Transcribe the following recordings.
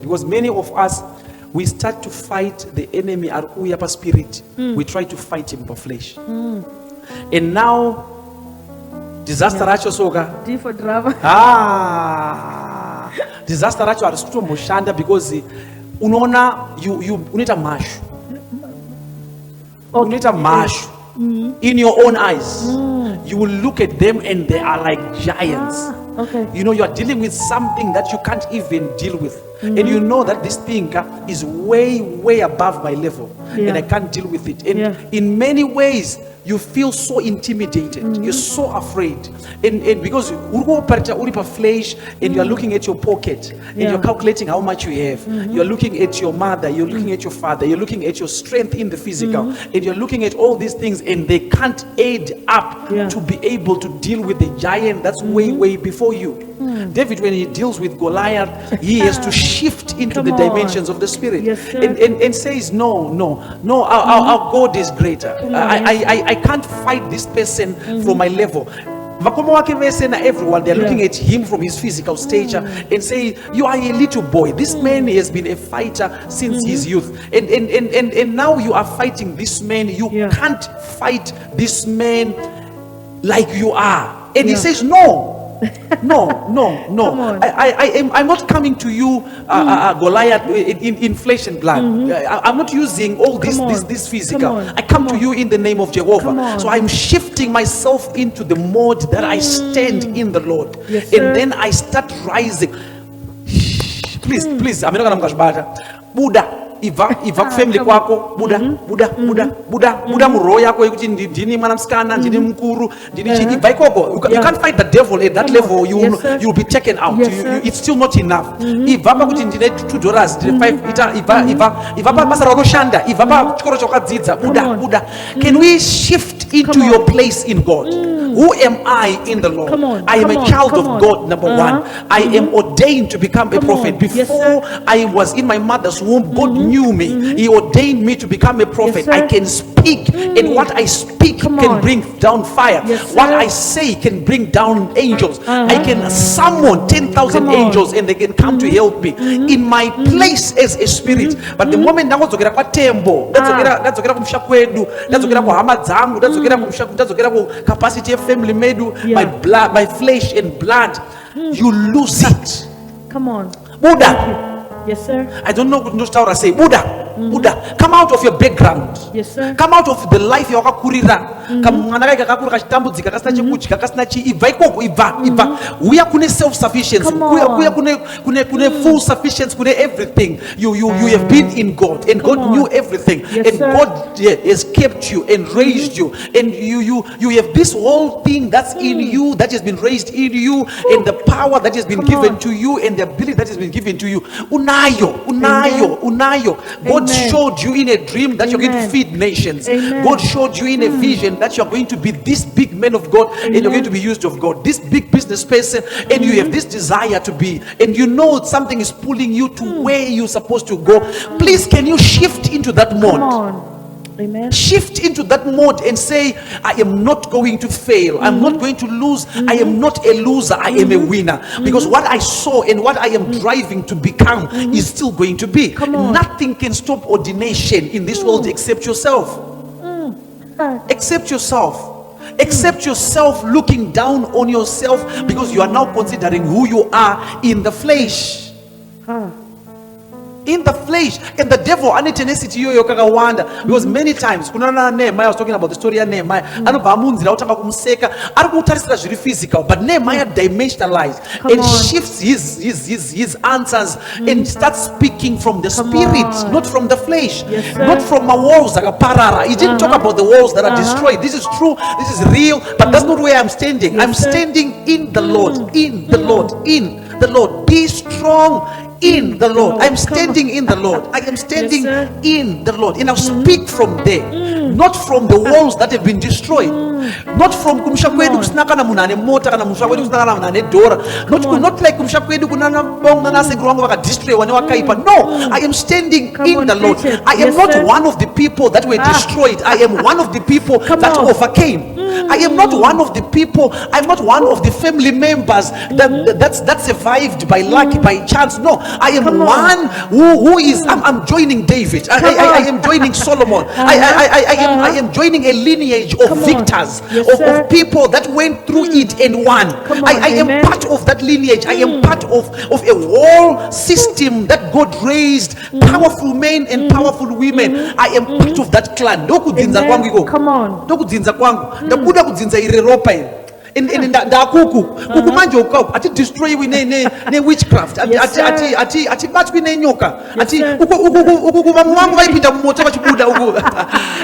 Because many of us, we start to fight the enemy arikuya pa spirit. We try to fight him by flesh. And now disaster racho soka. D for drama. Disaster racho arikutomboshanda because unaona you unita mashu. Unita mashu. In your own eyes. You will look at them and they are like giants. Okay. You know, you are dealing with something that you can't even deal with. And you know that this thing is way, way above my level. And I can't deal with it. And in many ways, you feel so intimidated. You're so afraid. And because uripa flesh and you're looking at your pocket and you're calculating how much you have. You're looking at your mother, you're looking at your father, you're looking at your strength in the physical, and you're looking at all these things, and they can't add up to be able to deal with the giant that's way, way before you. David, when he deals with Goliath, he has to shift into the dimensions of the spirit. And says, no, our God is greater. I can't fight this person from my level. Everyone, they're looking at him from his physical stature and say, you are a little boy. This man has been a fighter since his youth. And now you are fighting this man. You can't fight this man like you are. And he says, no. I'm not coming to you, Goliath, in flesh and blood. I'm not using all this physical. I come to you in the name of Jehovah. So I'm shifting myself into the mode that I stand in the Lord. And then I start rising. Please, I'm not going to Buddha. Iva family kwako Buddha muroho yako yekuti ndini mwana msikana ndini mkuru ndini chiki Iva ikoko you can't fight the devil at that level. You'll be taken out. It's still not enough. Iva pakuti ndine $2 ndine 5 Iva pa basa ranoshanda Iva pa chikoro chokadzidza Buddha. Can we shift into your place in God? Who am I in the Lord? I am a child of God, number one. I am ordained to become a prophet. Before I was in my mother's womb, God knew me. He ordained me to become a prophet. I can speak, and what I speak can bring down fire. What I say can bring down angels. I can summon 10,000 angels and they can come to help me in my place as a spirit. But the moment ndazokera kwa tembo, ndazokera kumsha kwedu, ndazokera kwa hama dzangu, ndazokera ku capacity of family medu, my blood, my flesh and blood, you lose it. Come on. Buddha. Yes, sir. I don't know how to say. Buddha, come out of your background. Yes, sir. Come out of the life you wakakurira. Kamwana kai kakakura kashitambudzika kasina chekuchi kasina chi Iva ikoko Iva. We are kune self sufficiency. We are kune full sufficiency, kune everything. You have been in God, and God knew everything. And God has kept you and raised you, and you have this whole thing that's in you, that has been raised in you, and the power that has been given to you, and the ability that has been given to you. Unayo. God showed you in a dream that you're going to feed nations. God showed you in a vision that you're going to be this big man of God, and you're going to be used of God, this big business person, and you have this desire to be, and you know something is pulling you to where you're supposed to go. Please, can you shift into that mode? Amen. Shift into that mode and say, I am not going to fail. I'm not going to lose. I am not a loser. I am a winner. Because what I saw and what I am driving to become is still going to be. Nothing can stop ordination in this world except yourself. Except yourself. Except yourself looking down on yourself because you are now considering who you are in the flesh. In the flesh. And the devil any tenacity yo kakawanda, because many times kunana Nehemiah, I was talking about the story of Nehemiah, anobva munzira utanga kumuseka ari kutarisira zviri physical, but Nehemiah dimensionalized and shifts his answers and starts speaking from the spirit, not from the flesh, not from my walls akaparara. He didn't talk about the walls that are destroyed. This is true, this is real, but that's not where I'm standing. I'm standing in the Lord, in the Lord, in the Lord. Be strong in the Lord. I'm standing in the Lord. I am standing in the Lord. And I'll speak from there. Not from the walls that have been destroyed. Not from kumsha kwedu kusinaka na munane mota kana musha kwedu kusinaka na munane dora. Not like kumsha kwedu kunana bonga na segru wangu waka destroy wane wakaipa. No, I am standing in the Lord. I am not one of the people that were destroyed. I am one of the people that overcame. I am not one of the people, I'm not one of the family members that survived by luck, by chance. No, I am Come on. one who is, I'm joining David. I am joining Solomon. I am joining a lineage of Come on. victors, Yes, of sir. people that went through it and won. Come on, I am amen. part of that lineage. I am part of a whole system that God raised, powerful men and powerful women. I am part of that clan. Ndokudzinza kwangu iko. Come on. Ndokudzinza kwangu. Ndakuda kudzinza ire ropa ine. Ndakuku kuku manje ukau ati destroy ne witchcraft Yes, sir. ati batwi nenyoka ati sir. uku mamu wangu vaipinda mumoto vachibuda uku.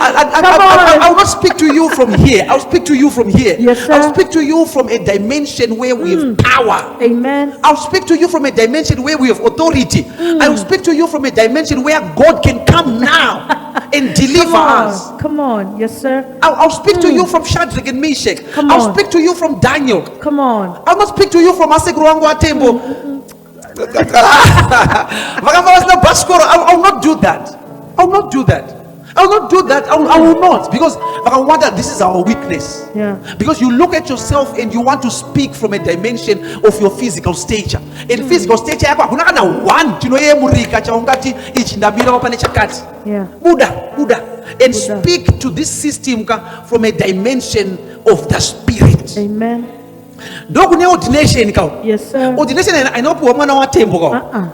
I will not speak to you from here. I'll speak to you from here. Yes, sir. I'll speak to you from a dimension where we have power. Amen. I'll speak to you from a dimension where we have authority. I will speak to you from a dimension where God can come now and deliver us. Come on. Yes, sir. I'll speak to you from Shadrach and Meshach. Come I'll on. speak to you from Daniel. Come on. I'll not speak to you from Asekuru wangu wa tembo. I will not do that. I will not do that. I will not do that. I will not, because I wonder, this is our weakness. Yeah. Because you look at yourself and you want to speak from a dimension of your physical stature. In physical stature yako hakuna kana one chinoyemurika chaungati ichi ndamira pane chakati. Yeah. Buddha. And speak to this system from a dimension of the spirit. Amen. Ndokune ordination kao. Yes, sir. Ordination inopuwa mwana wa tembo kao.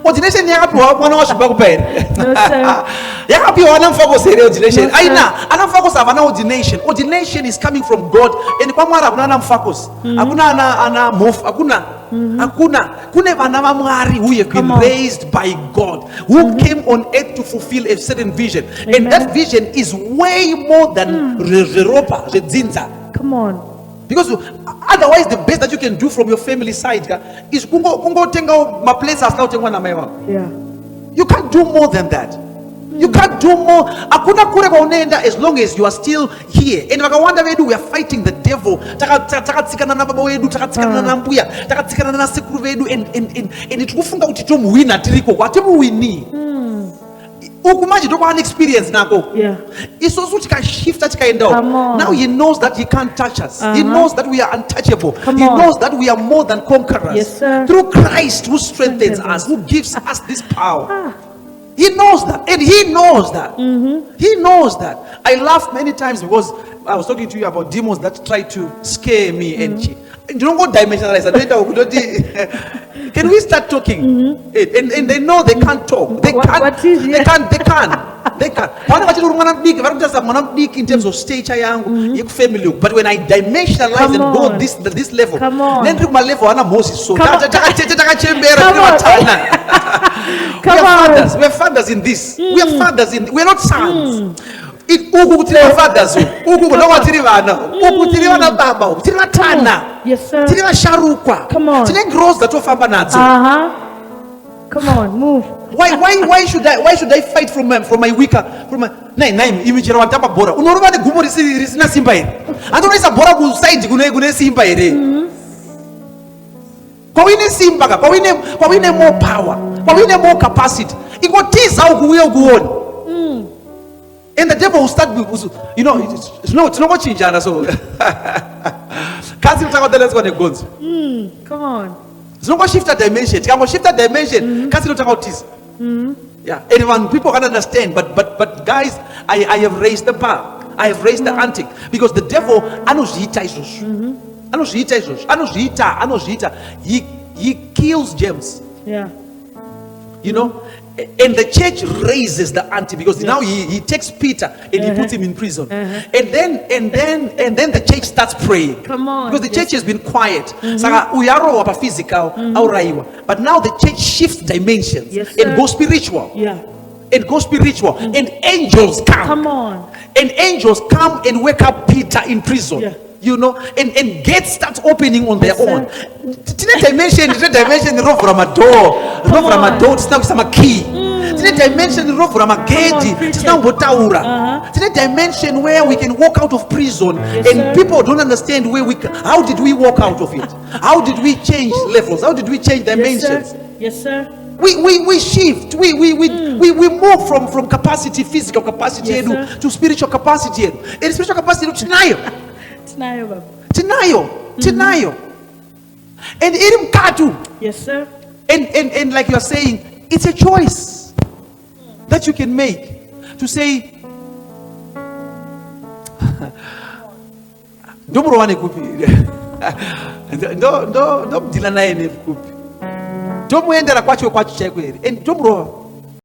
Ordination yakapiwa mwana wa shimba kupera. No, sir. Yakapiwa wana mfocus ere ordination. No, sir. Aina ana focus avana ordination. Ordination is coming from God. And kwa mwara kuna ana focus. Hakuna ana move. Hakuna kune vana va Mwari who have been Come on. raised by God, who came on earth to fulfill a certain vision. Amen. And that vision is way more than Reropa, Redzinza. Come on. Because otherwise the best that you can do from your family side is kungo tenga ma place as now tengwa na mai wako. Yeah. You can't do more than that. You can't do more. Hakuna kure kwa unaenda as long as you are still here. And wakawanda wedu, we are fighting the devil. Takatsikana na baba wedu, takatsikana na mbuya, takatsikana na sekuru wedu, and itukufunga utitomu wina tiriko kwa timu wini. Ukumaji doko an experience nako. Yeah. Isozu tika shift tika Come on. now he knows that he can't touch us. He knows that we are untouchable. Come He on. knows that we are more than conquerors. Yes, sir. Through Christ who strengthens us, who gives us this power. He knows that, and he knows that. He knows that. I laugh many times because I was talking to you about demons that try to scare me and you don't go dimensionalize. Can we start talking? And they know they can't talk. They can't. What is it? They can't. Wana vachiri mwana mdiki, vari kutaridza mwana mdiki in terms of stature yangu, family. But when I dimensionalize Come and go on. this level, Come on. then kuma level wana Moses so. Come on. Takachembera Come on. we are fathers. We are fathers in this. We are fathers in. We are not sons. Uku tiri fathers. Uku kunawa tiri vana. Uku tiri vana baba. Tiri vatana. Yes, sir. Tiri vasharukwa. Come on. Tiri grows that ofamba nadzo. Come on, move. Why should I fight from my weaker nai imichero watamba bora unorova ne gumo risina simba here andonoisa bora ku side kune simba here kwawine simba kwawine more power kwawine more capacity ikotiza ukuuya ukuona and the devil will start it's not chinjana so kasi utakaudelezwa negonzo Come on. Zongo shift a dimension. Shift a dimension. Kasi not about this. Yeah. Anyone, people can understand. But guys, I have raised the bar. I have raised the ante because the devil anozita isos. Anozita. He kills James. Yeah. You know. And the church raises the ante because now he takes Peter and he puts him in prison. And then the church starts praying. Come on. Because the church has been quiet. Saka uyaro wapa physical au raiwa. But now the church shifts dimensions Yes, sir. and goes spiritual. Yeah. And goes spiritual. And angels come. Come on. And angels come and wake up Peter in prison. Yeah. You know, and gates start opening on their Yes, sir. own. Tine dimension rovura madoo tisina kuisa makey. Tine dimension rovura magedhi tisina kumbotaura. Tine dimension where we can walk out of prison and sir. people don't understand how did we walk out of it? How did we change levels? How did we change dimensions? Yes, sir. we shift, we move from capacity, physical capacity Yes, sir. to spiritual capacity. And spiritual capacity tinayo. Tinayo, Baba. Tinayo. And irim katu. Yes, sir. And like you're saying, it's a choice that you can make to say, ndomrowane kupi. Ndo mdila naye ne kupi. Ndomuendera kwacho chakweri. And ndomrowa.